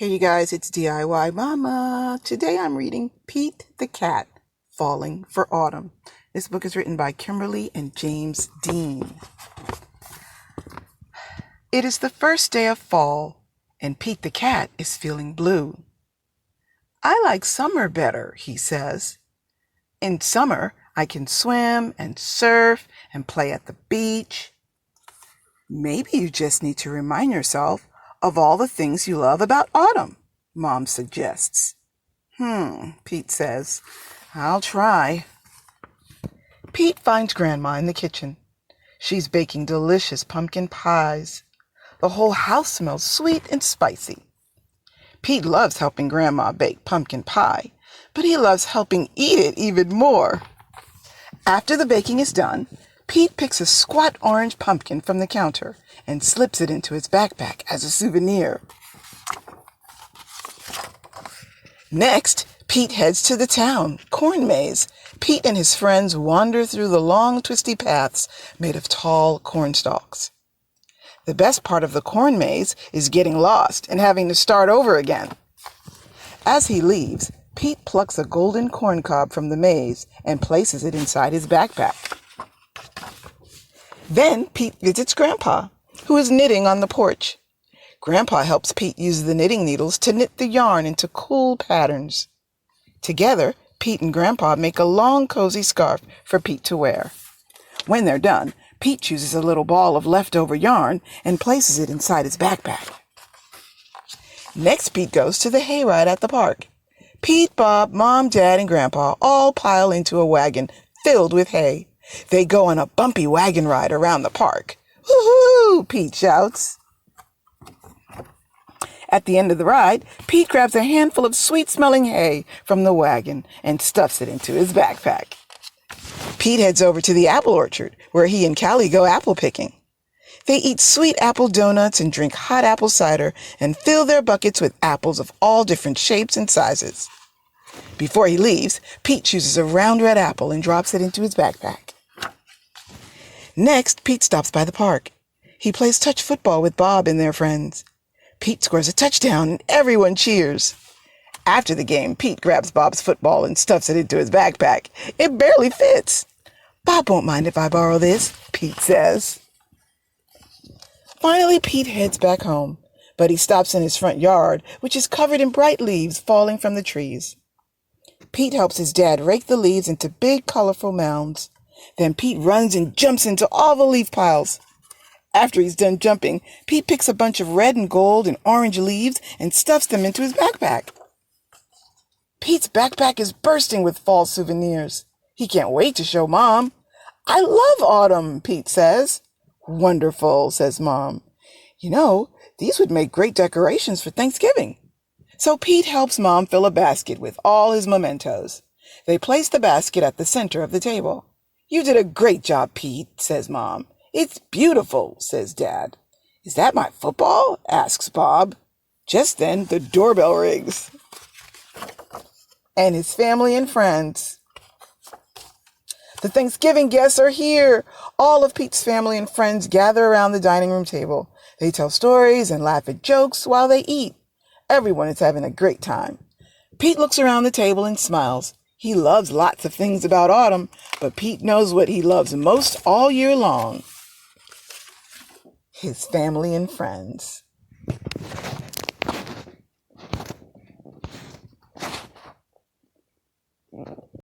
Hey you guys, it's DIY Mama. Today I'm reading Pete the Cat, Falling for Autumn. This book is written by Kimberly and James Dean. It is the first day of fall, and Pete the Cat is feeling blue. I like summer better, he says. In summer, I can swim and surf and play at the beach. Maybe you just need to remind yourself of all the things you love about autumn, Mom suggests. Pete says, I'll try. Pete finds Grandma in the kitchen. She's baking delicious pumpkin pies. The whole house smells sweet and spicy. Pete loves helping Grandma bake pumpkin pie, but he loves helping eat it even more. After the baking is done, Pete picks a squat orange pumpkin from the counter and slips it into his backpack as a souvenir. Next, Pete heads to the town corn maze. Pete and his friends wander through the long, twisty paths made of tall corn stalks. The best part of the corn maze is getting lost and having to start over again. As he leaves, Pete plucks a golden corn cob from the maze and places it inside his backpack. Then Pete visits Grandpa, who is knitting on the porch. Grandpa helps Pete use the knitting needles to knit the yarn into cool patterns. Together, Pete and Grandpa make a long, cozy scarf for Pete to wear. When they're done, Pete chooses a little ball of leftover yarn and places it inside his backpack. Next, Pete goes to the hayride at the park. Pete, Bob, Mom, Dad, and Grandpa all pile into a wagon filled with hay. They go on a bumpy wagon ride around the park. Woohoo! Pete shouts. At the end of the ride, Pete grabs a handful of sweet-smelling hay from the wagon and stuffs it into his backpack. Pete heads over to the apple orchard, where he and Callie go apple picking. They eat sweet apple donuts and drink hot apple cider and fill their buckets with apples of all different shapes and sizes. Before he leaves, Pete chooses a round red apple and drops it into his backpack. Next, Pete stops by the park. He plays touch football with Bob and their friends. Pete scores a touchdown and everyone cheers. After the game, Pete grabs Bob's football and stuffs it into his backpack. It barely fits. Bob won't mind if I borrow this, Pete says. Finally, Pete heads back home, but he stops in his front yard, which is covered in bright leaves falling from the trees. Pete helps his dad rake the leaves into big, colorful mounds. Then Pete runs and jumps into all the leaf piles. After he's done jumping, Pete picks a bunch of red and gold and orange leaves and stuffs them into his backpack. Pete's backpack is bursting with fall souvenirs. He can't wait to show Mom. I love autumn, Pete says. Wonderful, says Mom. You know, these would make great decorations for Thanksgiving. So Pete helps Mom fill a basket with all his mementos. They place the basket at the center of the table. You did a great job, Pete, says Mom. It's beautiful, says Dad. Is that my football? Asks Bob. Just then, the doorbell rings. And his family and friends. The Thanksgiving guests are here. All of Pete's family and friends gather around the dining room table. They tell stories and laugh at jokes while they eat. Everyone is having a great time. Pete looks around the table and smiles. He loves lots of things about autumn, but Pete knows what he loves most all year long. His family and friends.